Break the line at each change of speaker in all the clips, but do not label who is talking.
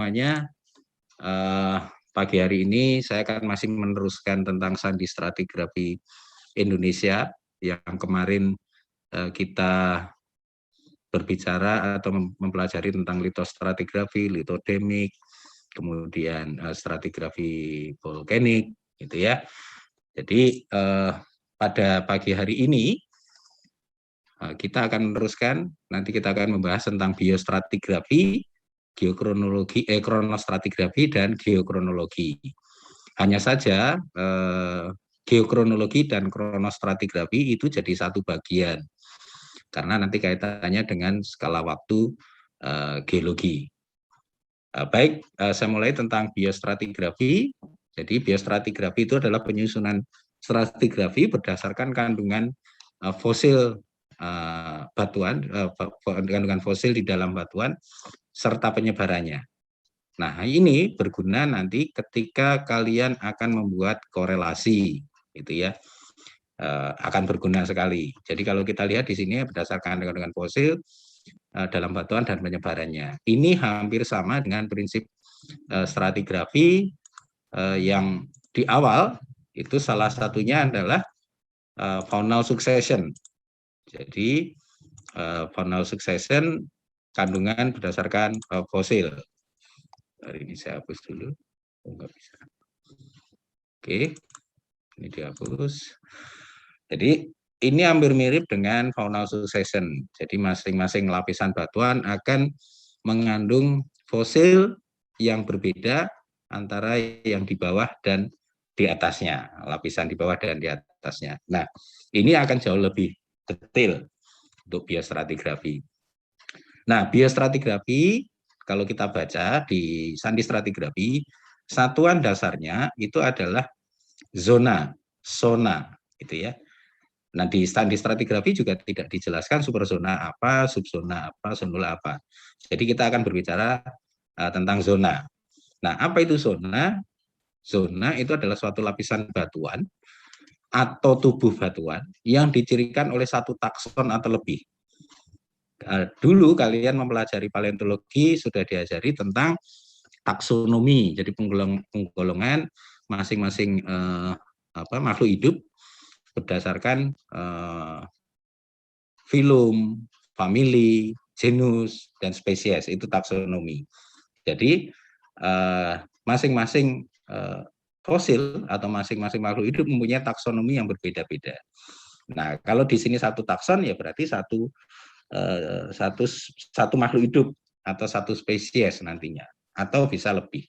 semuanya, pagi hari ini saya akan masih meneruskan tentang sandi stratigrafi Indonesia yang kemarin kita berbicara atau mempelajari tentang litostratigrafi, litodemik, kemudian stratigrafi volkanik, gitu ya. Jadi pada pagi hari ini kita akan meneruskan, nanti kita akan membahas tentang biostratigrafi, geokronologi, kronostratigrafi dan geokronologi. Hanya saja geokronologi dan kronostratigrafi itu jadi satu bagian karena nanti kaitannya dengan skala waktu geologi. Baik, saya mulai tentang biostratigrafi. Jadi biostratigrafi itu adalah penyusunan stratigrafi berdasarkan kandungan fosil batuan, kandungan fosil di dalam batuan serta penyebarannya. Nah, ini berguna nanti ketika kalian akan membuat korelasi, gitu ya. Akan berguna sekali. Jadi kalau kita lihat di sini berdasarkan kandungan fosil dalam batuan dan penyebarannya. Ini hampir sama dengan prinsip stratigrafi yang di awal itu salah satunya adalah faunal succession. Jadi faunal succession kandungan berdasarkan fosil. Hari ini saya hapus dulu. Oh, nggak bisa. Oke, ini dihapus. Jadi ini hampir mirip dengan faunal succession. Jadi masing-masing lapisan batuan akan mengandung fosil yang berbeda antara yang di bawah dan di atasnya, lapisan di bawah dan di atasnya. Nah, ini akan jauh lebih detail untuk biostratigrafi. Nah, biostratigrafi kalau kita baca di sandi stratigrafi, satuan dasarnya itu adalah zona, gitu ya. Nah, di sandi stratigrafi juga tidak dijelaskan superzona apa, subzona apa, zonula apa. Jadi kita akan berbicara tentang zona. Nah, apa itu zona? Zona itu adalah suatu lapisan batuan atau tubuh batuan yang dicirikan oleh satu takson atau lebih. Dulu kalian mempelajari paleontologi sudah diajari tentang taksonomi, jadi penggolongan masing-masing makhluk hidup berdasarkan filum, famili, genus, dan spesies, itu taksonomi. Jadi masing-masing fosil atau masing-masing makhluk hidup mempunyai taksonomi yang berbeda-beda. Nah, kalau di sini satu takson ya berarti satu makhluk hidup atau satu spesies nantinya, atau bisa lebih.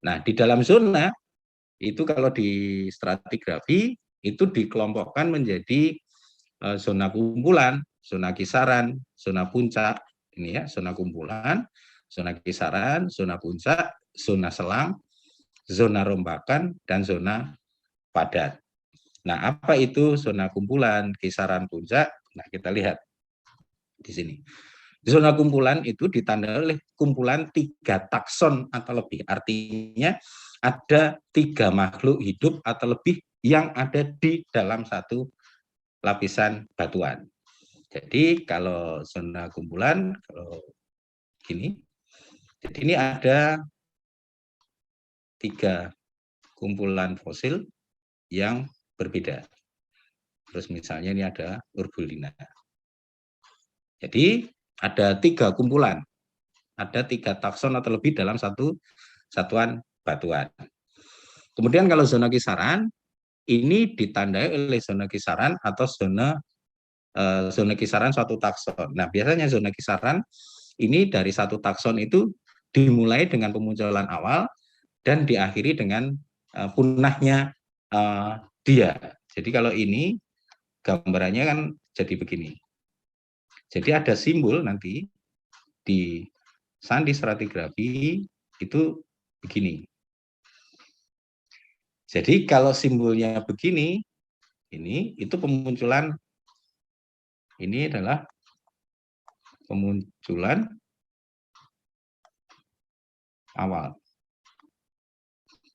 Nah, di dalam zona itu kalau di stratigrafi itu dikelompokkan menjadi zona kumpulan, zona kisaran, zona puncak, ini ya, zona kumpulan, zona kisaran, zona puncak, zona selang, zona rombakan, dan zona padat. Nah, apa itu zona kumpulan, kisaran, puncak? Nah, kita lihat di sini. Zona kumpulan itu ditandai oleh kumpulan 3 takson atau lebih. Artinya ada 3 makhluk hidup atau lebih yang ada di dalam satu lapisan batuan. Jadi kalau zona kumpulan, kalau gini, jadi ini ada 3 kumpulan fosil yang berbeda. Terus misalnya ini ada Urbulina. Jadi ada 3 kumpulan, ada 3 takson atau lebih dalam satu satuan batuan. Kemudian kalau zona kisaran, ini ditandai oleh zona kisaran atau zona kisaran suatu takson. Nah, biasanya zona kisaran ini dari satu takson itu dimulai dengan pemunculan awal dan diakhiri dengan punahnya dia. Jadi kalau ini gambarannya kan jadi begini. Jadi ada simbol nanti di sandi stratigrafi itu begini. Jadi kalau simbolnya begini, ini itu pemunculan, ini adalah pemunculan awal.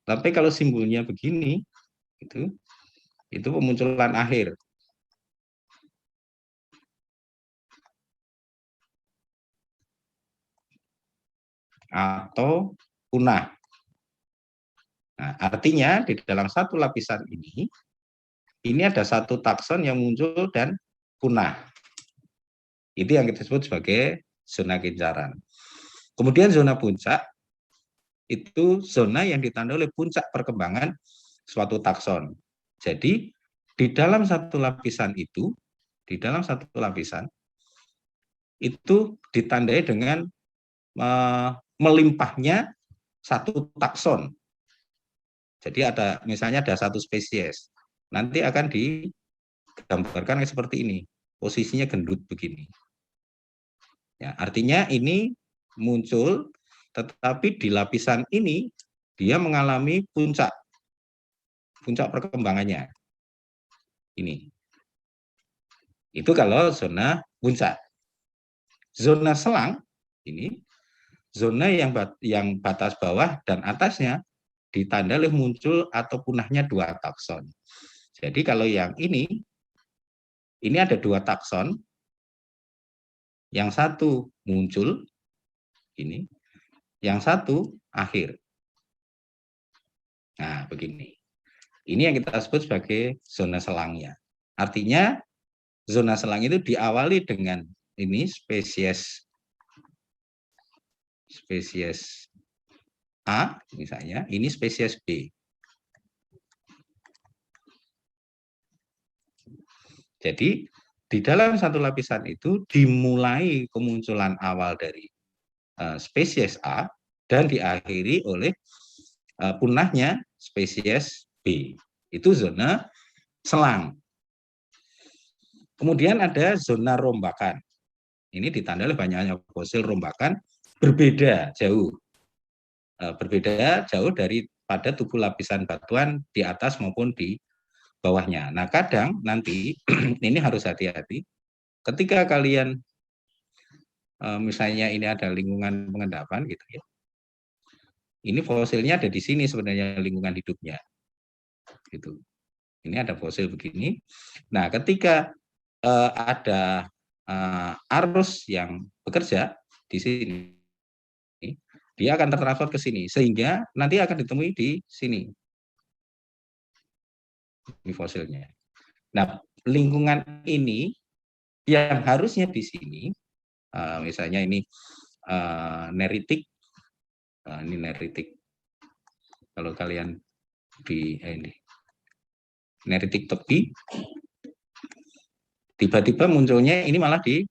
Tapi kalau simbolnya begini, itu pemunculan akhir. atau punah. Nah, artinya di dalam satu lapisan ini ada satu takson yang muncul dan punah. Itu yang kita sebut sebagai zona kincaran. Kemudian zona puncak, itu zona yang ditandai oleh puncak perkembangan suatu takson. Jadi, di dalam satu lapisan itu ditandai dengan melimpahnya satu takson. Jadi misalnya ada satu spesies, nanti akan digambarkan seperti ini, posisinya gendut begini. Ya, artinya ini muncul, tetapi di lapisan ini dia mengalami puncak perkembangannya. Ini. Itu kalau zona puncak. Zona selang ini zona yang batas bawah dan atasnya ditandai oleh muncul atau punahnya dua takson. Jadi kalau yang ini ada dua takson, yang satu muncul ini, yang satu akhir. Nah, begini. Ini yang kita sebut sebagai zona selangnya. Artinya zona selang itu diawali dengan ini spesies A misalnya, ini spesies B. Jadi di dalam satu lapisan itu dimulai kemunculan awal dari spesies A dan diakhiri oleh punahnya spesies B. Itu zona selang. Kemudian ada zona rombakan. Ini ditandai oleh banyaknya fosil rombakan berbeda jauh daripada tubuh lapisan batuan di atas maupun di bawahnya. Nah, kadang nanti ini harus hati-hati ketika kalian misalnya ini ada lingkungan pengendapan gitu ya. Ini fosilnya ada di sini sebenarnya lingkungan hidupnya. Gitu. Ini ada fosil begini. Nah, ketika ada arus yang bekerja di sini, dia akan tertransfer ke sini, sehingga nanti akan ditemui di sini. Ini fosilnya. Nah, lingkungan ini yang harusnya di sini, misalnya ini neritik, ini neritik. Kalau kalian di ini neritik tepi, tiba-tiba munculnya ini malah di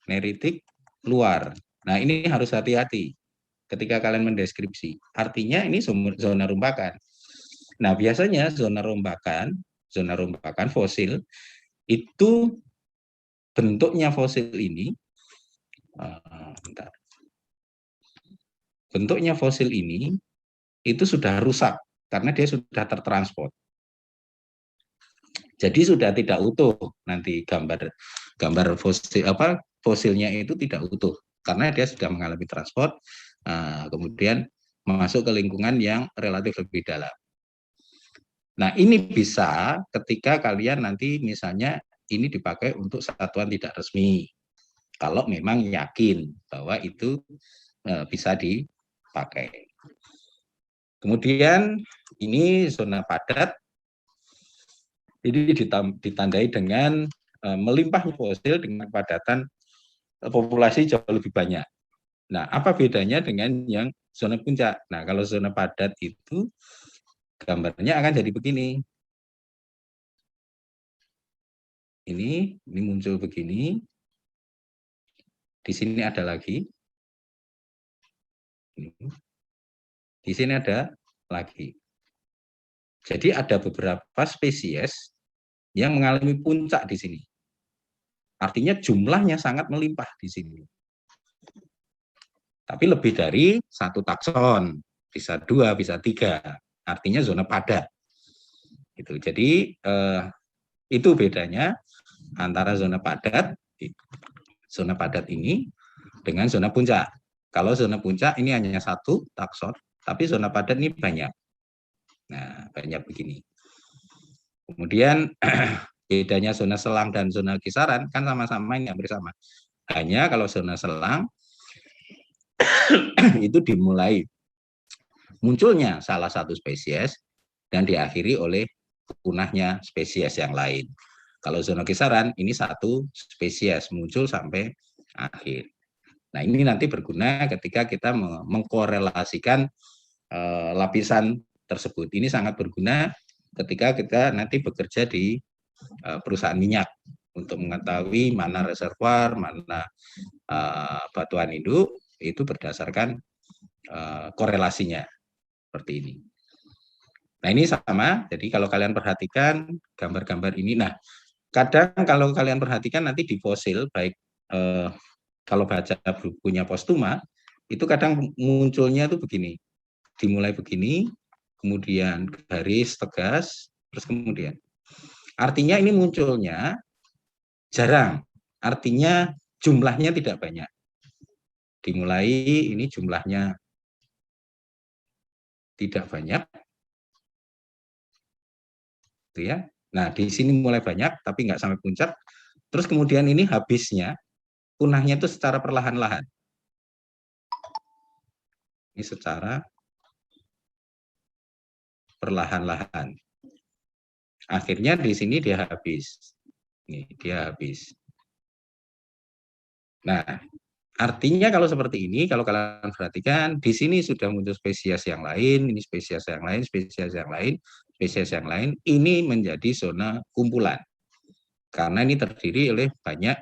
neritik luar. Nah, ini harus hati-hati ketika kalian mendeskripsi. Artinya ini zona rombakan. Nah, biasanya zona rombakan fosil itu bentuknya fosil ini bentuknya fosil ini itu sudah rusak karena dia sudah tertransport. Jadi sudah tidak utuh nanti gambar fosil fosilnya itu tidak utuh karena dia sudah mengalami transport, kemudian masuk ke lingkungan yang relatif lebih dalam. Nah, ini bisa ketika kalian nanti misalnya ini dipakai untuk satuan tidak resmi. Kalau memang yakin bahwa itu bisa dipakai. Kemudian ini zona padat. Ini ditandai dengan melimpahnya fosil dengan padatan populasi jauh lebih banyak. Nah, apa bedanya dengan yang zona puncak? Nah, kalau zona padat itu gambarnya akan jadi begini. Ini muncul begini. Di sini ada lagi. Di sini ada lagi. Jadi ada beberapa spesies yang mengalami puncak di sini. Artinya jumlahnya sangat melimpah di sini. Tapi lebih dari satu takson, bisa 2, bisa 3. Artinya zona padat. Gitu. Jadi itu bedanya antara zona padat ini dengan zona puncak. Kalau zona puncak ini hanya satu takson, tapi zona padat ini banyak. Nah, banyak begini. Kemudian bedanya zona selang dan zona kisaran kan sama-sama ini hampir sama. Hanya kalau zona selang itu dimulai munculnya salah satu spesies dan diakhiri oleh punahnya spesies yang lain. Kalau zona kisaran ini satu spesies muncul sampai akhir. Nah, ini nanti berguna ketika kita mengkorelasikan lapisan tersebut. Ini sangat berguna ketika kita nanti bekerja di perusahaan minyak untuk mengetahui mana reservoir, mana batuan induk, itu berdasarkan korelasinya seperti ini. Nah, ini sama. Jadi kalau kalian perhatikan gambar-gambar ini, nah kadang kalau kalian perhatikan nanti di fosil, baik kalau baca bukunya Postuma, itu kadang munculnya itu begini, dimulai begini, kemudian garis tegas, terus kemudian. Artinya ini munculnya jarang, artinya jumlahnya tidak banyak. Dimulai ini jumlahnya tidak banyak, gitu ya. Nah, di sini mulai banyak, tapi nggak sampai puncak. Terus kemudian ini habisnya, punahnya itu secara perlahan-lahan. Ini secara perlahan-lahan. Akhirnya di sini dia habis. Nih, dia habis. Nah, artinya kalau seperti ini, kalau kalian perhatikan, di sini sudah muncul spesies yang lain, ini spesies yang lain, spesies yang lain, spesies yang lain, ini menjadi zona kumpulan. Karena ini terdiri oleh banyak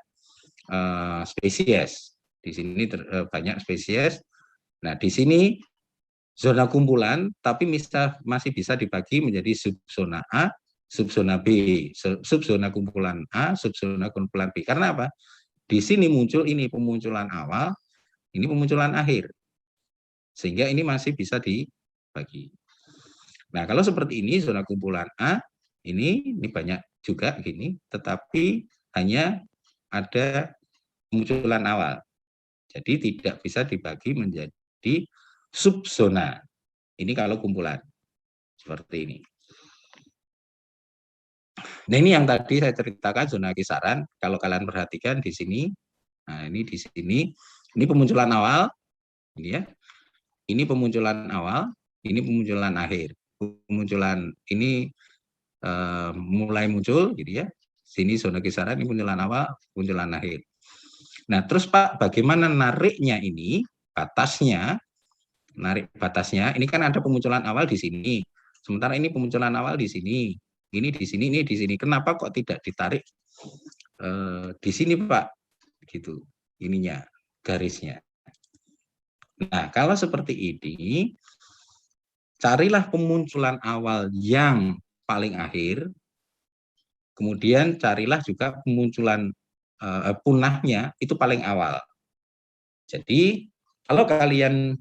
spesies. Di sini banyak spesies. Nah, di sini zona kumpulan, tapi masih bisa dibagi menjadi subzona A, subzona B, subzona kumpulan A, subzona kumpulan B. Karena apa? Di sini muncul ini pemunculan awal, ini pemunculan akhir. Sehingga ini masih bisa dibagi. Nah, kalau seperti ini, zona kumpulan A, ini banyak juga gini, tetapi hanya ada pemunculan awal. Jadi tidak bisa dibagi menjadi subzona. Ini kalau kumpulan. Seperti ini. Nah, ini yang tadi saya ceritakan zona kisaran. Kalau kalian perhatikan di sini, nah ini di sini, ini pemunculan awal, ini ya. Ini pemunculan awal, ini pemunculan akhir. Pemunculan ini mulai muncul, gitu ya. Sini zona kisaran, ini pemunculan awal, pemunculan akhir. Nah, terus Pak, bagaimana nariknya ini, batasnya, narik batasnya, ini kan ada pemunculan awal di sini. Sementara ini pemunculan awal di sini. Ini di sini, ini di sini. Kenapa kok tidak ditarik di sini, Pak? Gitu. Ininya, garisnya. Nah, kalau seperti ini, carilah pemunculan awal yang paling akhir, kemudian carilah juga pemunculan punahnya itu paling awal. Jadi, kalau kalian,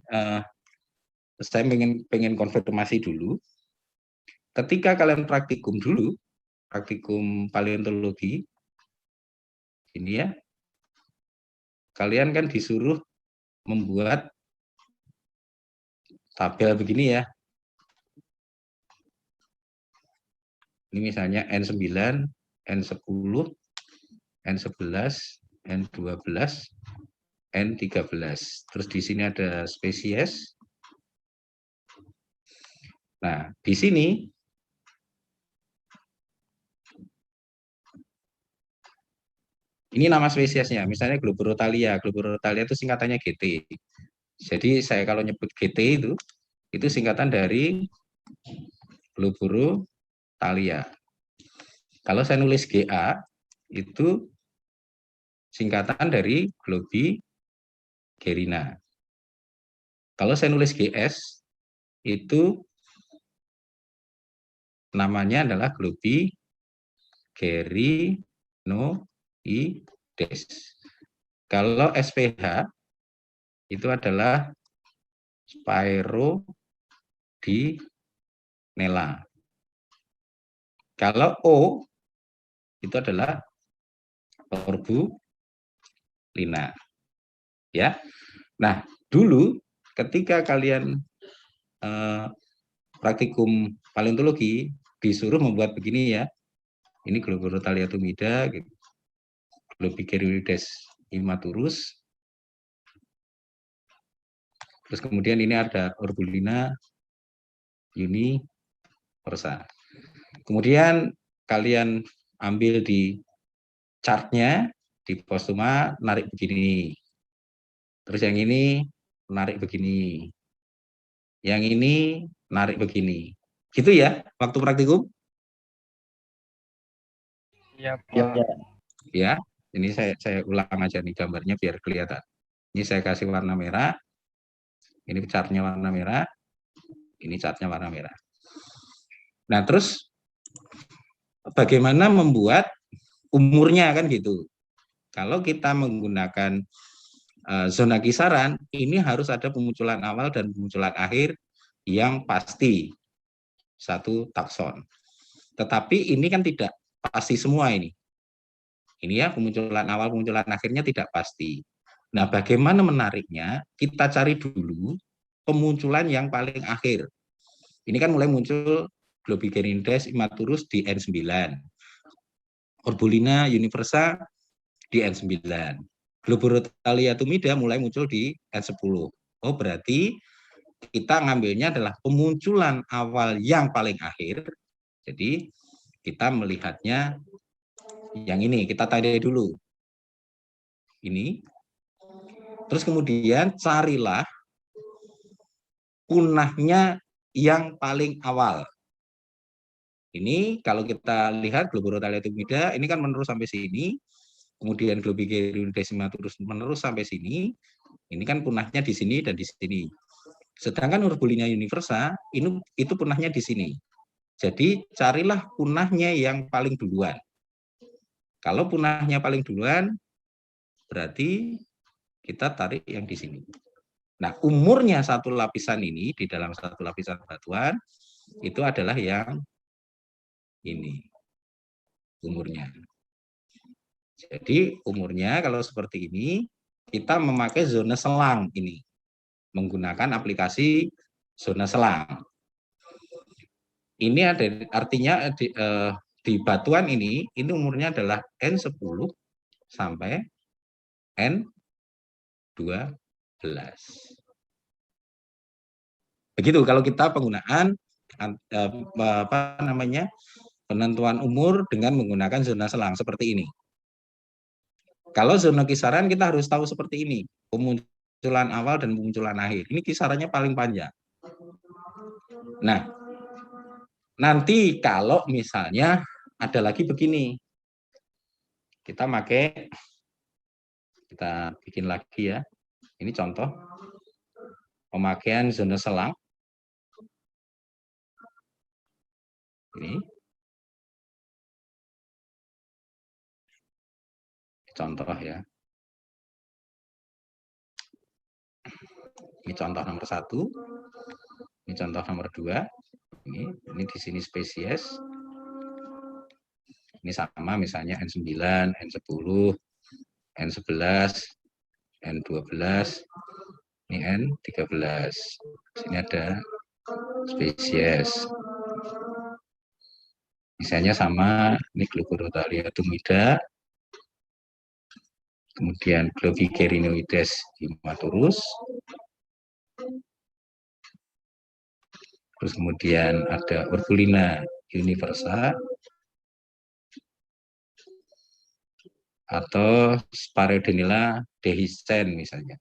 saya pengen konfirmasi dulu, ketika kalian praktikum dulu, praktikum paleontologi, ini ya, kalian kan disuruh membuat tabel begini ya. Ini misalnya N9, N10, N11, N12, N13. Terus di sini ada spesies. Nah, di sini ini nama spesiesnya, misalnya Globirotalia. Globirotalia itu singkatannya GT. Jadi saya kalau nyebut GT itu singkatan dari Globirotalia. Kalau saya nulis GA, itu singkatan dari Globigerina. Kalau saya nulis GS, itu namanya adalah Globigerinoides. Kalau SPH, itu adalah Spirochinella. Kalau O, itu adalah Torbulina. Ya. Nah, dulu ketika kalian praktikum paleontologi disuruh membuat begini ya. Ini Globirotalia tumida, gitu. Globigerinoides immaturus. Terus kemudian ini ada Urbulina universa. Kemudian kalian ambil di chartnya, di postuma narik begini. Terus yang ini narik begini. Yang ini narik begini. Gitu ya, waktu praktikum?
Iya, Pak.
Ya, ini saya ulang aja nih gambarnya biar kelihatan. Ini saya kasih warna merah, ini chartnya warna merah, ini chartnya warna merah. Nah, terus bagaimana membuat umurnya kan gitu. Kalau kita menggunakan zona kisaran, ini harus ada pemunculan awal dan pemunculan akhir yang pasti, satu takson. Tetapi ini kan tidak pasti semua ini. Ini ya pemunculan awal, pemunculan akhirnya tidak pasti. Nah, bagaimana menariknya? Kita cari dulu pemunculan yang paling akhir. Ini kan mulai muncul Globigerindes immaturus di N9. Orbulina universa di N9. Globorotalia tumida mulai muncul di N10. Oh, berarti kita ngambilnya adalah pemunculan awal yang paling akhir. Jadi kita melihatnya yang ini, kita tadi dulu. Ini. Terus kemudian carilah punahnya yang paling awal. Ini kalau kita lihat Globorotalia tumida, ini kan menerus sampai sini. Kemudian Globigerindes immaturus menerus sampai sini. Ini kan punahnya di sini dan di sini. Sedangkan Urbulina universa itu punahnya di sini. Jadi carilah punahnya yang paling duluan. Kalau punahnya paling duluan, berarti kita tarik yang di sini. Nah, umurnya satu lapisan ini di dalam satu lapisan batuan itu adalah yang ini umurnya. Jadi umurnya kalau seperti ini kita memakai zona selang ini menggunakan aplikasi zona selang. Ini ada artinya di batuan ini umurnya adalah N10 sampai N12. Begitu kalau kita penggunaan apa namanya penentuan umur dengan menggunakan zona selang seperti ini. Kalau zona kisaran kita harus tahu seperti ini, pemunculan awal dan pemunculan akhir. Ini kisarannya paling panjang. Nah, nanti kalau misalnya ada lagi begini, kita bikin lagi ya. Ini contoh pemakaian zona selang. Ini contoh ya. Ini contoh nomor 1. Ini contoh nomor 2. Ini di sini spesies. Ini sama misalnya N9, N10, N11, N12, ini N13. Sini ada spesies. Misalnya sama, ini Globorotalia tumida, kemudian Globigerinoides immaturus, terus kemudian ada Urbulina universa, atau Sparedenilla dehiscens misalnya.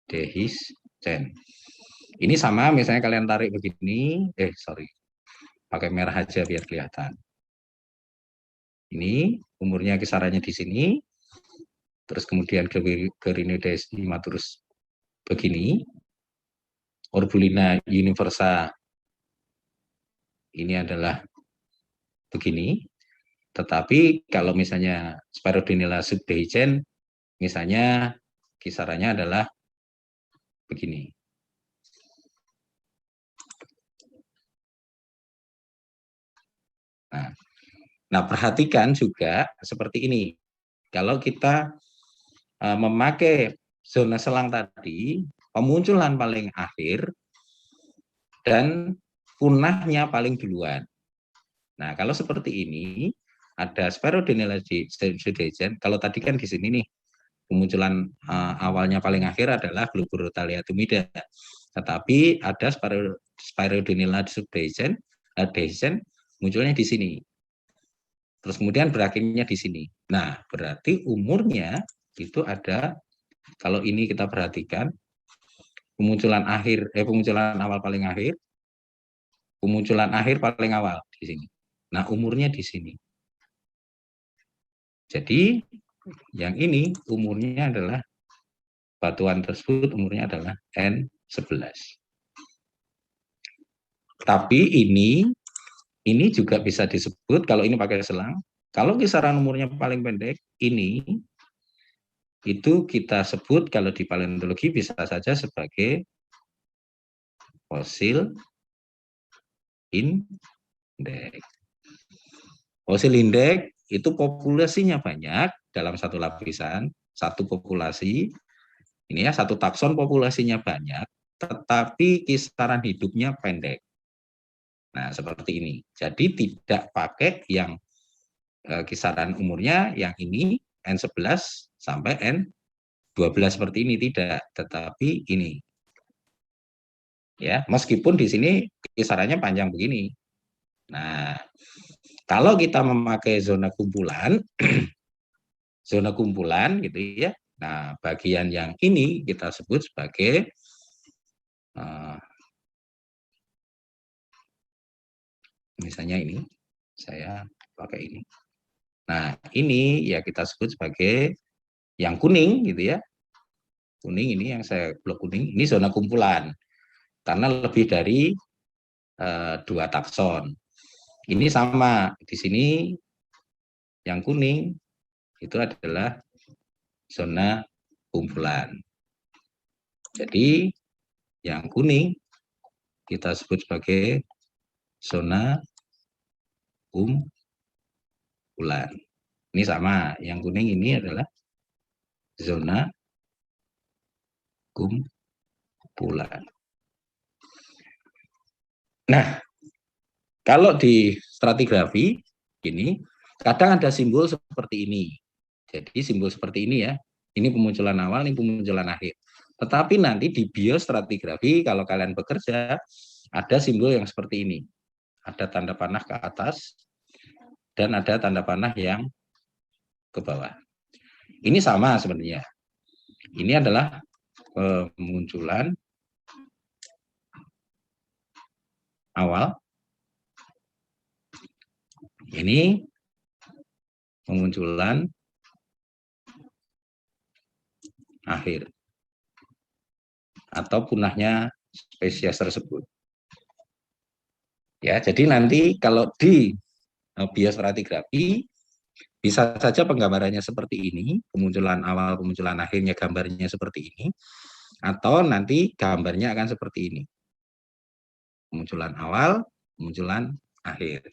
Dehiscens. Ini sama, misalnya kalian tarik begini, pakai merah aja biar kelihatan. Ini umurnya kisarannya di sini, terus kemudian Globigerindes immaturus begini, Urbulina universa ini adalah begini, tetapi kalau misalnya Sparedenilla subdehiscens, misalnya kisarannya adalah begini. Nah, perhatikan juga seperti ini. Kalau kita memakai zona selang tadi, pemunculan paling akhir dan punahnya paling duluan. Nah, kalau seperti ini, ada Sparedenilla subdehiscens. Kalau tadi kan di sini nih, pemunculan awalnya paling akhir adalah Globigerothalia tumida. Tetapi ada Spirodinilla subdehiscens munculnya di sini. Terus kemudian berakhirnya di sini. Nah, berarti umurnya itu ada, kalau ini kita perhatikan, pemunculan awal paling akhir, pemunculan akhir paling awal di sini. Nah, umurnya di sini. Jadi, yang ini umurnya adalah, batuan tersebut umurnya adalah N11. Tapi ini juga bisa disebut, kalau ini pakai selang, kalau kisaran umurnya paling pendek, ini itu kita sebut kalau di paleontologi bisa saja sebagai fosil indeks. Fosil indeks itu populasinya banyak dalam satu lapisan, satu populasi, ini ya satu takson populasinya banyak, tetapi kisaran hidupnya pendek. Nah, seperti ini. Jadi tidak pakai yang kisaran umurnya yang ini N11 sampai N12 seperti ini, tidak, tetapi ini. Ya, meskipun di sini kisarannya panjang begini. Nah, kalau kita memakai zona kumpulan zona kumpulan gitu ya. Nah, bagian yang ini kita sebut sebagai misalnya ini, saya pakai ini. Nah, ini ya kita sebut sebagai yang kuning gitu ya. Kuning ini yang saya blok kuning, ini zona kumpulan. Karena lebih dari 2 takson. Ini sama, di sini yang kuning itu adalah zona kumpulan. Jadi yang kuning kita sebut sebagai zona kumpulan. Ini sama, yang kuning ini adalah zona kumpulan. Nah, kalau di stratigrafi ini kadang ada simbol seperti ini. Jadi simbol seperti ini ya. Ini pemunculan awal, ini pemunculan akhir. Tetapi nanti di biostratigrafi kalau kalian bekerja ada simbol yang seperti ini. Ada tanda panah ke atas dan ada tanda panah yang ke bawah. Ini sama sebenarnya. Ini adalah pemunculan awal. Ini pemunculan akhir atau punahnya spesies tersebut. Ya, jadi nanti kalau di biostratigrafi bisa saja penggambarannya seperti ini, pemunculan awal, pemunculan akhirnya gambarnya seperti ini, atau nanti gambarnya akan seperti ini. Pemunculan awal, pemunculan akhir.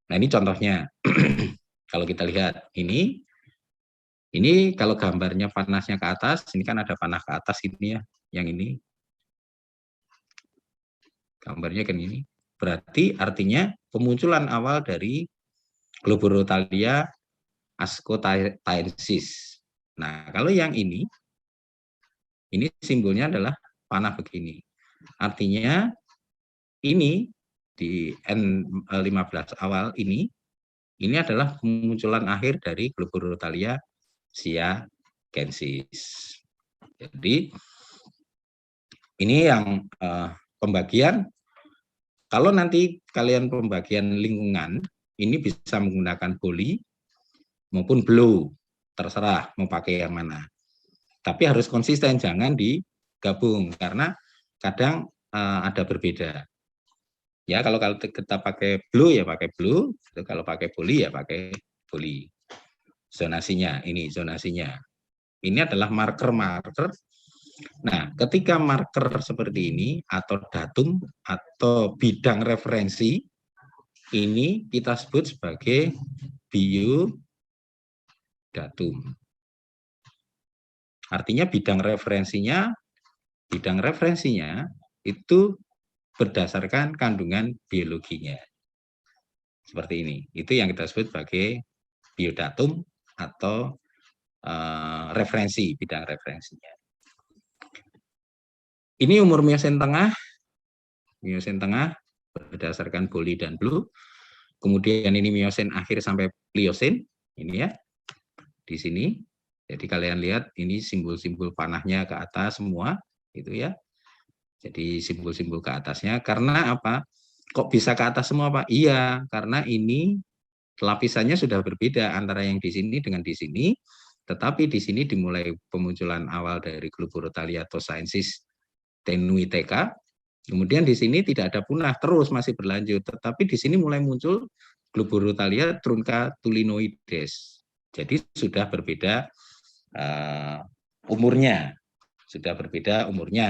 Nah, ini contohnya. Kalau kita lihat ini kalau gambarnya panasnya ke atas, ini kan ada panah ke atas ini ya, yang ini. Gambarnya kan ini. Berarti artinya pemunculan awal dari Globigerothalia ascotaensis. Nah, kalau yang ini simbolnya adalah panah begini. Artinya ini di N15 awal ini adalah pemunculan akhir dari Globigerothalia siacensis. Jadi ini yang pembagian. Kalau nanti kalian pembagian lingkungan, ini bisa menggunakan boli maupun blow, terserah mau pakai yang mana. Tapi harus konsisten, jangan digabung karena kadang ada berbeda. Ya, kalau kita pakai blue ya pakai blue, kalau pakai boli ya pakai boli. Zonasinya, ini zonasinya. Ini adalah marker-marker. Nah, ketika marker seperti ini atau datum atau bidang referensi, ini kita sebut sebagai biodatum. Artinya bidang referensinya itu berdasarkan kandungan biologinya. Seperti ini. Itu yang kita sebut sebagai biodatum atau referensi, bidang referensinya. Ini umur miosin tengah berdasarkan Boli dan Blue. Kemudian ini miosin akhir sampai pliosin, ini ya, di sini. Jadi kalian lihat ini simbol-simbol panahnya ke atas semua, itu ya. Jadi simbol-simbol ke atasnya. Karena apa? Kok bisa ke atas semua, Pak? Iya, karena ini lapisannya sudah berbeda antara yang di sini dengan di sini. Tetapi di sini dimulai pemunculan awal dari Globirotalia tosciensis tenuiteka. Kemudian di sini tidak ada punah, terus masih berlanjut. Tetapi di sini mulai muncul Globirotalia truncatulinoides. Jadi sudah berbeda umurnya,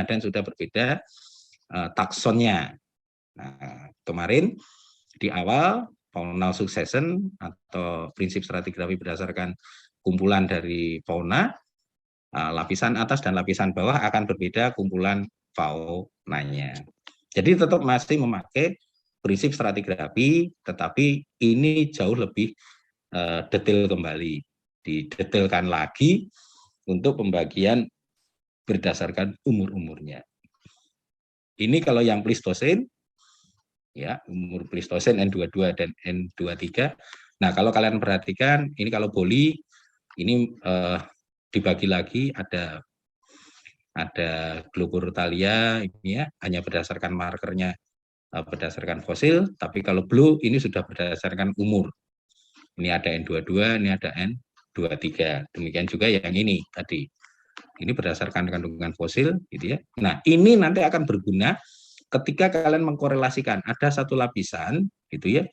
dan sudah berbeda taksonnya. Nah, kemarin di awal faunal succession atau prinsip stratigrafi berdasarkan kumpulan dari fauna, lapisan atas dan lapisan bawah akan berbeda kumpulan faunanya. Jadi tetap masih memakai prinsip stratigrafi, tetapi ini jauh lebih detail kembali, didetailkan lagi untuk pembagian berdasarkan umur-umurnya. Ini kalau yang Pleistocene, ya umur Pleistocene N22 dan N23. Nah kalau kalian perhatikan, ini kalau Boli, ini dibagi lagi ada Globirotalia ini ya, hanya berdasarkan markernya berdasarkan fosil, tapi kalau Blue ini sudah berdasarkan umur. Ini ada N22, ini ada N23. Demikian juga yang ini tadi. Ini berdasarkan kandungan fosil, gitu ya. Nah, ini nanti akan berguna ketika kalian mengkorelasikan ada satu lapisan, gitu ya.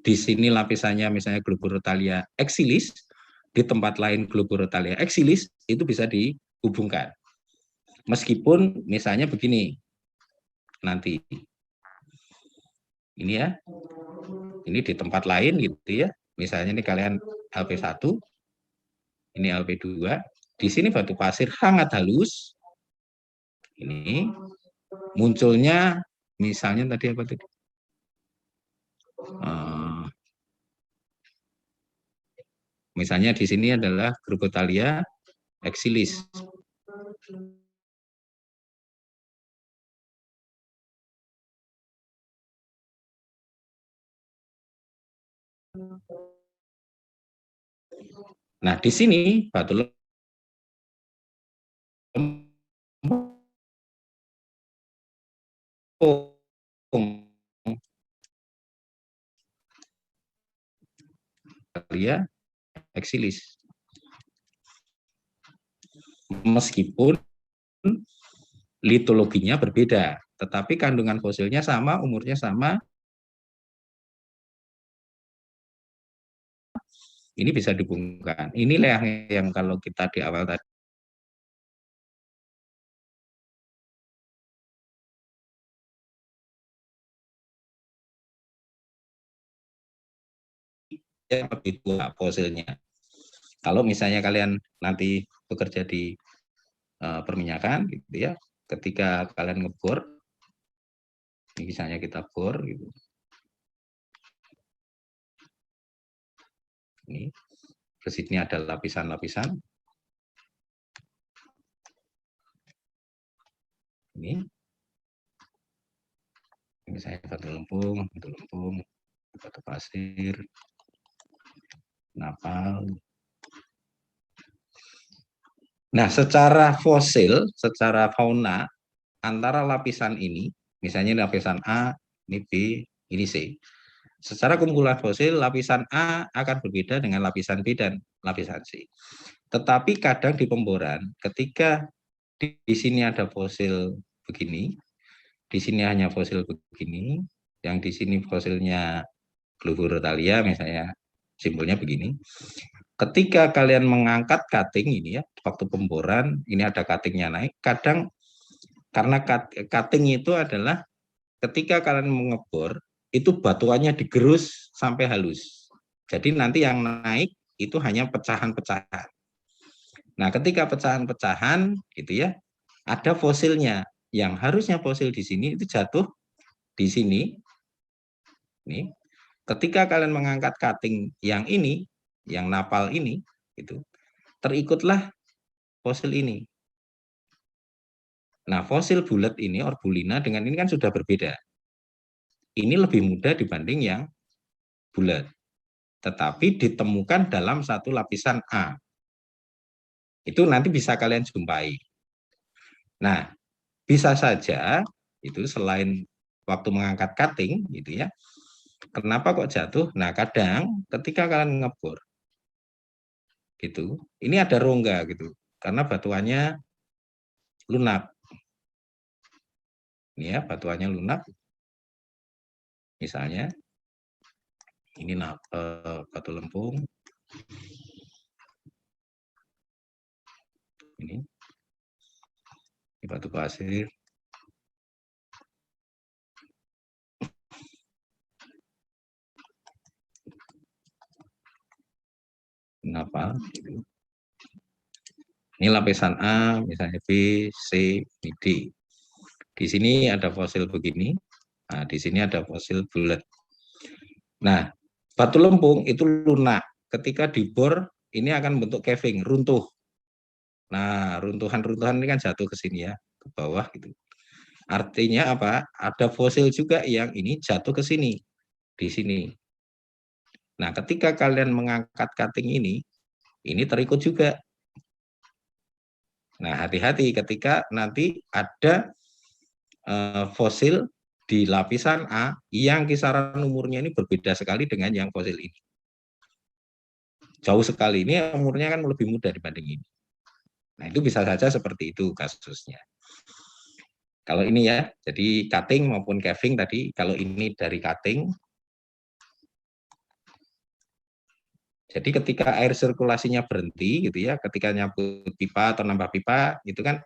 Di sini lapisannya misalnya Globirotalia exilis, di tempat lain Globirotalia exilis, itu bisa dihubungkan. Meskipun misalnya begini, nanti ini ya, ini di tempat lain gitu ya, misalnya ini kalian LP1, ini LP2, di sini batu pasir sangat halus, ini munculnya misalnya tadi apa tadi? Misalnya di sini adalah Globirotalia exilis. Nah, di sini batu Globirotalia exilis. Meskipun litologinya berbeda, tetapi kandungan fosilnya sama, umurnya sama. Ini bisa dihubungkan. Inilah yang kalau kita di awal tadi lebih tua fosilnya. Kalau misalnya kalian nanti bekerja di perminyakan, gitu ya, ketika kalian ngebor, misalnya kita bor, gitu. Ini, di sini ada lapisan-lapisan. Ini saya batu lempung, batu pasir, napal. Nah, secara fosil, secara fauna, antara lapisan ini, misalnya lapisan A, ini B, ini C. Secara kumpulan fosil, lapisan A akan berbeda dengan lapisan B dan lapisan C. Tetapi kadang di pemboran, ketika di sini ada fosil begini, di sini hanya fosil begini, yang di sini fosilnya Globirotalia misalnya, simbolnya begini. Ketika kalian mengangkat cutting ini ya, waktu pemboran, ini ada cuttingnya naik, kadang karena cutting itu adalah ketika kalian mengebor, itu batuannya digerus sampai halus. Jadi nanti yang naik itu hanya pecahan-pecahan. Nah, ketika pecahan-pecahan gitu ya, ada fosilnya. Yang harusnya fosil di sini itu jatuh di sini. Nih, ketika kalian mengangkat cutting yang ini, yang napal ini, itu terikutlah fosil ini. Nah, fosil bulat ini, Orbulina, dengan ini kan sudah berbeda. Ini lebih mudah dibanding yang bulat. Tetapi ditemukan dalam satu lapisan A. Itu nanti bisa kalian jumpai. Nah, bisa saja itu selain waktu mengangkat cutting, gitu ya. Kenapa kok jatuh? Nah, kadang ketika kalian ngebor, gitu, ini ada rongga gitu, karena batuannya lunak. Ini ya, batuannya lunak. Misalnya, ini batu lempung. Ini batu pasir. Kenapa? Ini lapisan A, misalnya B, C, D. Di sini ada fosil begini. Nah, di sini ada fosil bulat. Nah, batu lempung itu lunak. Ketika dibor, ini akan bentuk caving, runtuh. Nah, runtuhan-runtuhan ini kan jatuh ke sini ya, ke bawah gitu. Artinya apa? Ada fosil juga yang ini jatuh ke sini, di sini. Nah, ketika kalian mengangkat cutting ini terikut juga. Nah, hati-hati ketika nanti ada fosil di lapisan A yang kisaran umurnya ini berbeda sekali dengan yang fosil ini. Jauh sekali, ini umurnya kan lebih muda dibanding ini. Nah, itu bisa saja seperti itu kasusnya. Kalau ini ya, jadi cutting maupun caving tadi, kalau ini dari cutting, jadi ketika air sirkulasinya berhenti gitu ya, ketika nyabut pipa atau nambah pipa, itu kan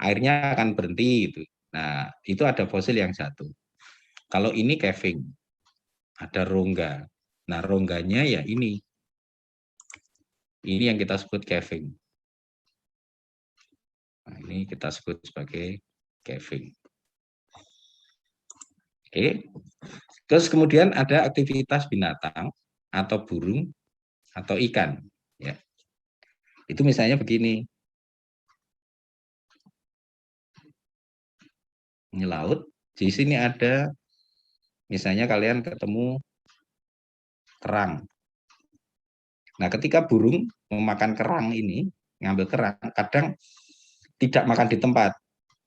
airnya akan berhenti gitu. Nah, itu ada fosil yang jatuh. Kalau ini caving, ada rongga. Nah, rongganya ya ini. Ini yang kita sebut caving. Nah, ini kita sebut sebagai caving. Oke. Terus kemudian ada aktivitas binatang atau burung atau ikan. Ya. Itu misalnya begini. Ini laut. Di sini ada, misalnya kalian ketemu kerang. Nah, ketika burung memakan kerang ini, ngambil kerang, kadang tidak makan di tempat,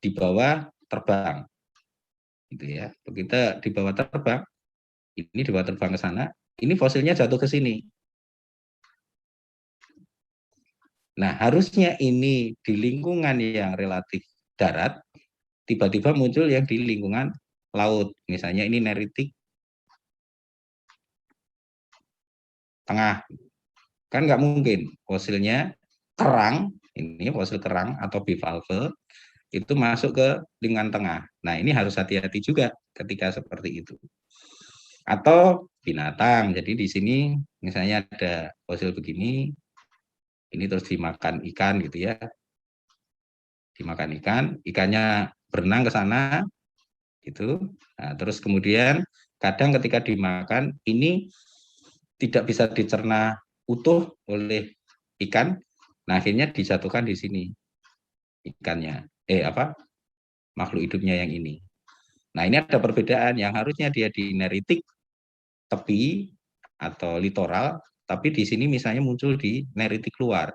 di bawah terbang. Gitu ya. Begitu di bawah terbang, ini di bawah terbang ke sana, ini fosilnya jatuh ke sini. Nah, harusnya ini di lingkungan yang relatif darat, tiba-tiba muncul yang di lingkungan laut. Misalnya ini neritik tengah. Kan nggak mungkin fosilnya kerang, ini fosil kerang atau bivalve, itu masuk ke lingkungan tengah. Nah, ini harus hati-hati juga ketika seperti itu. Atau binatang, jadi di sini misalnya ada fosil begini, ini terus dimakan ikan gitu ya, dimakan ikan, ikannya berenang ke sana, gitu. Nah, terus kemudian kadang ketika dimakan ini tidak bisa dicerna utuh oleh ikan, nah akhirnya dijatuhkan di sini ikannya, makhluk hidupnya yang ini. Nah, ini ada perbedaan yang harusnya dia di neritik tepi atau litoral, tapi di sini misalnya muncul di neritik luar.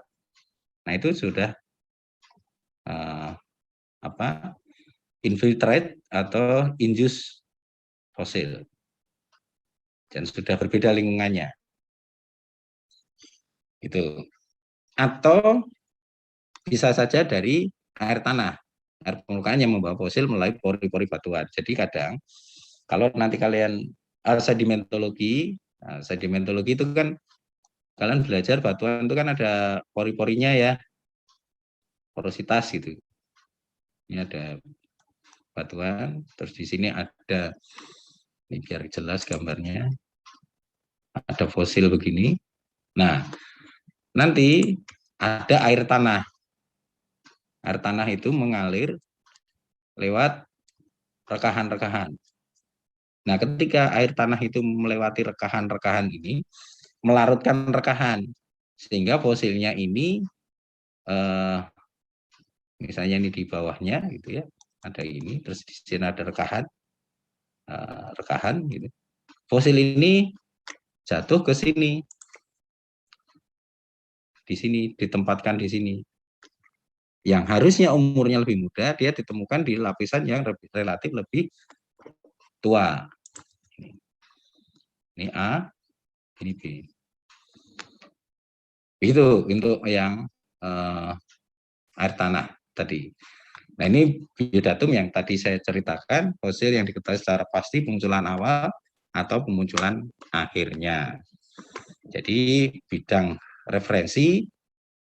Nah, itu sudah infiltrate atau induce fosil dan sudah berbeda lingkungannya. Itu. Atau bisa saja dari air tanah. Air permukaan yang membawa fosil melalui pori-pori batuan. Jadi kadang kalau nanti kalian sedimentologi itu kan kalian belajar batuan itu kan ada pori-porinya ya, porositas gitu. Ini ada batuan, terus di sini ada, ini biar jelas gambarnya, ada fosil begini. Nah, nanti ada air tanah. Air tanah itu mengalir lewat rekahan-rekahan. Nah, ketika air tanah itu melewati rekahan-rekahan ini, melarutkan rekahan, Sehingga fosilnya ini misalnya ini di bawahnya gitu ya, ada ini, terus di sini ada rekahan, gitu. Fosil ini jatuh ke sini, di sini ditempatkan di sini. Yang harusnya umurnya lebih muda, dia ditemukan di lapisan yang relatif lebih tua. Ini A, ini B. Itu untuk yang air tanah tadi. Nah, ini biodatum yang tadi saya ceritakan, fosil yang diketahui secara pasti pemunculan awal atau pemunculan akhirnya. Jadi bidang referensi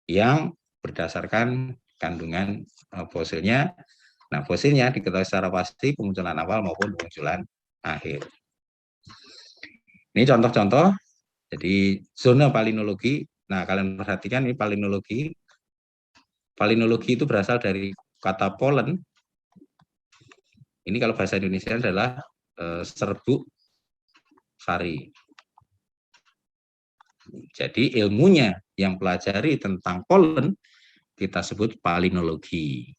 yang berdasarkan kandungan fosilnya. Nah, fosilnya diketahui secara pasti pemunculan awal maupun pemunculan akhir. Ini contoh-contoh. Jadi zona palinologi. Nah, kalian perhatikan ini palinologi. Palinologi itu berasal dari kata pollen. Ini kalau bahasa Indonesia adalah serbuk sari. Jadi ilmunya yang pelajari tentang pollen kita sebut palinologi.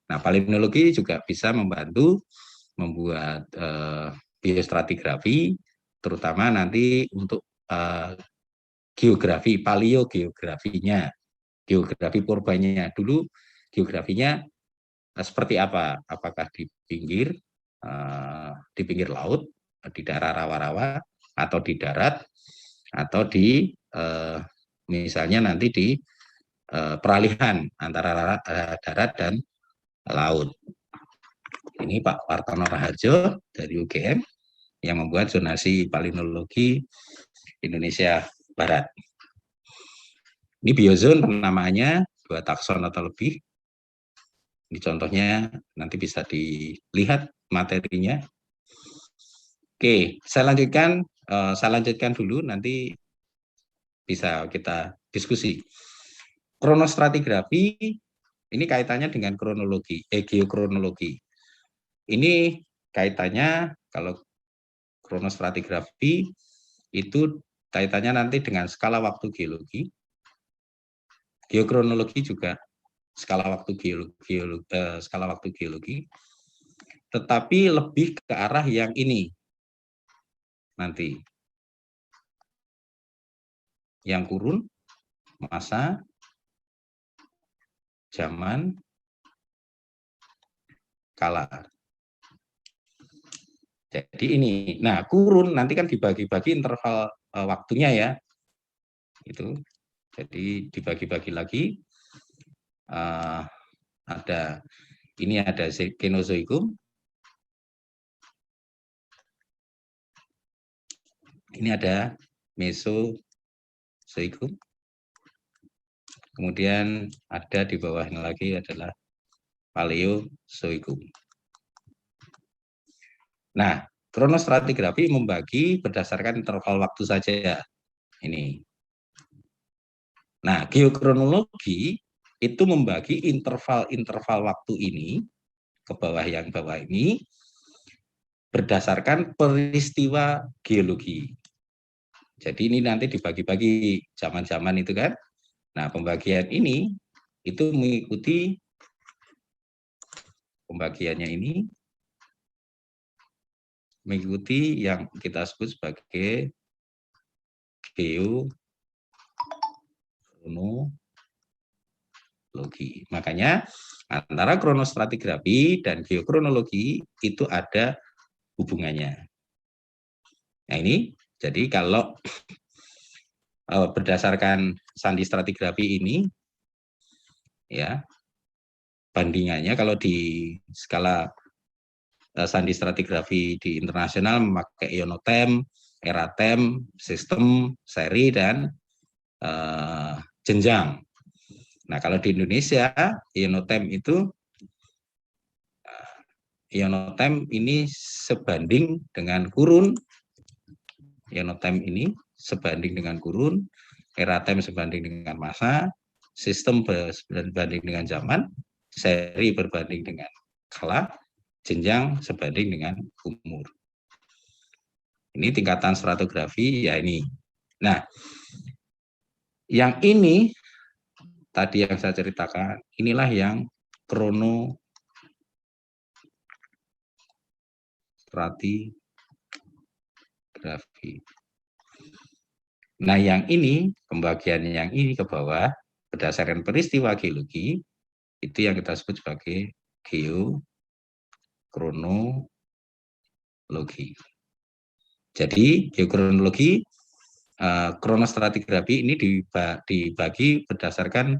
Nah, palinologi juga bisa membantu membuat biostratigrafi, terutama nanti untuk geografi, paleogeografinya, geografi purbanya. Dulu geografinya seperti apa? Apakah di pinggir laut, di daerah rawa-rawa, atau di darat, atau di misalnya nanti di peralihan antara darat dan laut. Ini Pak Wartono Raharjo dari UGM yang membuat zonasi palinologi Indonesia Barat. Ini biozon penamaannya 2 takson atau lebih. Ini contohnya nanti bisa dilihat materinya. Oke, saya lanjutkan dulu, nanti bisa kita diskusi. Kronostratigrafi ini kaitannya dengan geokronologi. Ini kaitannya kalau kronostratigrafi itu kaitannya nanti dengan skala waktu geologi. Geokronologi juga skala waktu geologi, tetapi lebih ke arah yang ini nanti, yang kurun, masa, zaman, kala. Jadi ini, nah kurun nanti kan dibagi-bagi interval waktunya ya, itu. Jadi dibagi-bagi lagi. Ada ini ada Kenozoikum, ini ada Mesozoikum, kemudian ada di bawahnya lagi adalah Paleozoikum. Nah, kronostratigrafi membagi berdasarkan interval waktu saja ini. Nah, geokronologi itu membagi interval-interval waktu ini ke bawah yang bawah ini berdasarkan peristiwa geologi. Jadi ini nanti dibagi-bagi zaman-zaman itu kan. Nah, pembagian ini itu mengikuti pembagiannya ini mengikuti yang kita sebut sebagai geokronologi. Makanya antara kronostratigrafi dan geokronologi itu ada hubungannya. Nah ini, jadi kalau berdasarkan sandi stratigrafi ini, ya bandingannya kalau di skala sandi stratigrafi di internasional memakai ionotem, eratem, sistem, seri, dan jenjang. Nah kalau di Indonesia, ionotem ini sebanding dengan kurun, ionotem ini sebanding dengan kurun, eratem sebanding dengan masa, sistem berbanding dengan zaman, seri berbanding dengan kala, jenjang sebanding dengan umur. Ini tingkatan stratigrafi ya ini. Nah, Yang ini tadi yang saya ceritakan, inilah yang kronostratigrafi. Nah, yang ini, pembagian yang ini ke bawah, berdasarkan peristiwa geologi, itu yang kita sebut sebagai geokronologi. Jadi, geokronologi, kronostratigrafi ini dibagi berdasarkan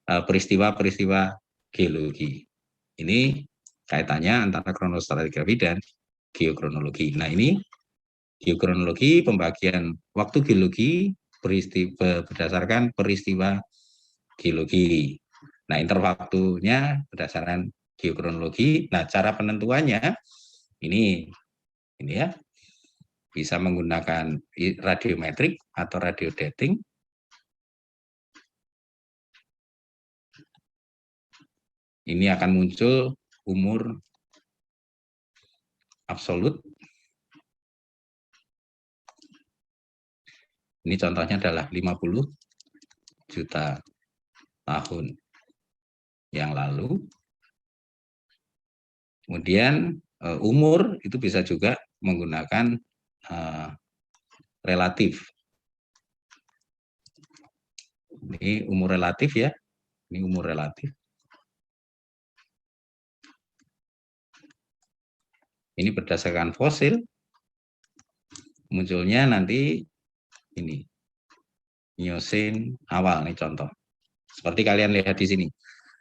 peristiwa-peristiwa geologi. Ini kaitannya antara kronostratigrafi dan geokronologi. Nah, ini geokronologi pembagian waktu geologi berdasarkan peristiwa geologi. Nah, interwaktunya berdasarkan geokronologi. Nah, cara penentuannya ini ya, bisa menggunakan radiometrik atau radio dating. Ini akan muncul umur absolut. Ini contohnya adalah 50 juta tahun yang lalu. Kemudian umur itu bisa juga menggunakan relatif. Ini umur relatif ya. Ini umur relatif. Ini berdasarkan fosil. Munculnya nanti ini Miocene awal, nih contoh. Seperti kalian lihat di sini.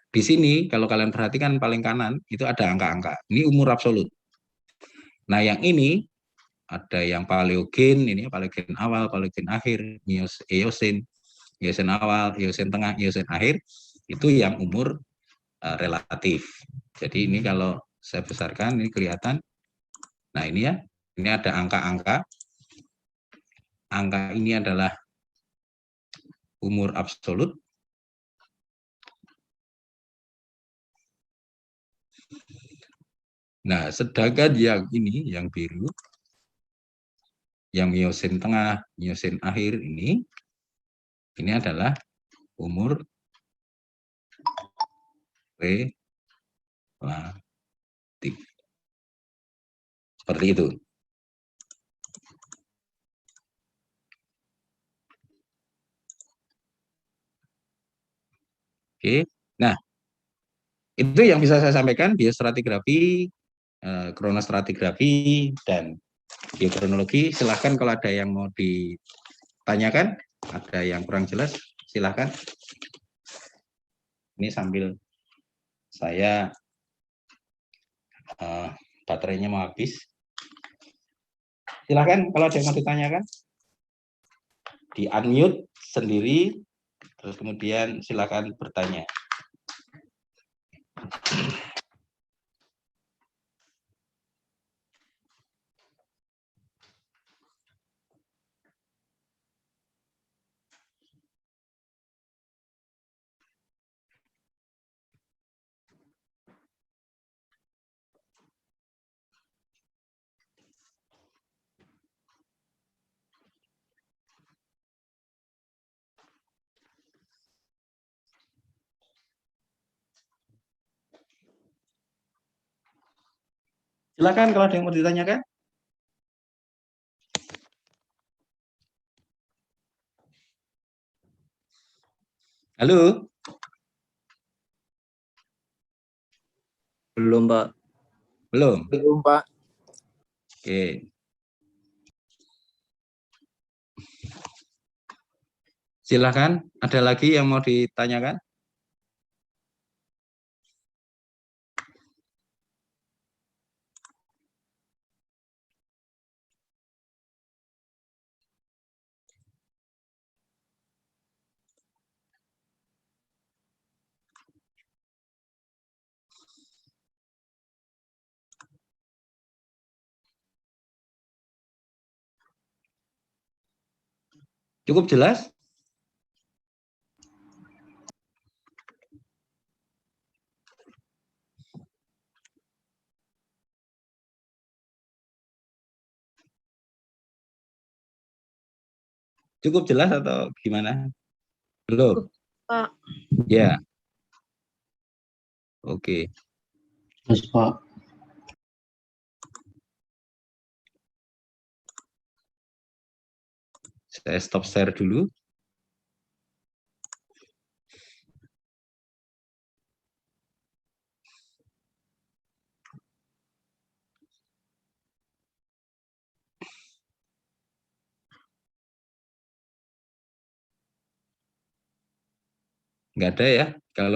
Di sini kalau kalian perhatikan paling kanan itu ada angka-angka. Ini umur absolut. Nah, yang ini ada yang paleogen, ini paleogen awal, paleogen akhir, Eosen, Eosen awal, Eosen tengah, Eosen akhir, itu yang umur relatif. Jadi ini kalau saya besarkan ini kelihatan. Nah, ini ya, ini ada angka-angka. Angka ini adalah umur absolut. Nah, sedangkan yang ini, yang biru, yang Miocene tengah, Miocene akhir ini adalah umur relatif. Seperti itu. Oke. Nah, itu yang bisa saya sampaikan, biostratigrafi, kronostratigrafi, dan geokronologi. Silahkan kalau ada yang mau ditanyakan, ada yang kurang jelas, silahkan. Ini sambil saya baterainya mau habis. Silahkan kalau ada yang mau ditanyakan. Di-unmute sendiri, terus kemudian silahkan bertanya. Silakan kalau ada yang mau ditanyakan. Halo?
Belum, Pak.
Belum?
Belum, Pak.
Oke. Silakan, ada lagi yang mau ditanyakan? Cukup jelas? Cukup jelas atau gimana? Belum?
Pak.
Ya. Oke.
Mas Pak.
Saya stop share dulu. Nggak ada ya? Kalau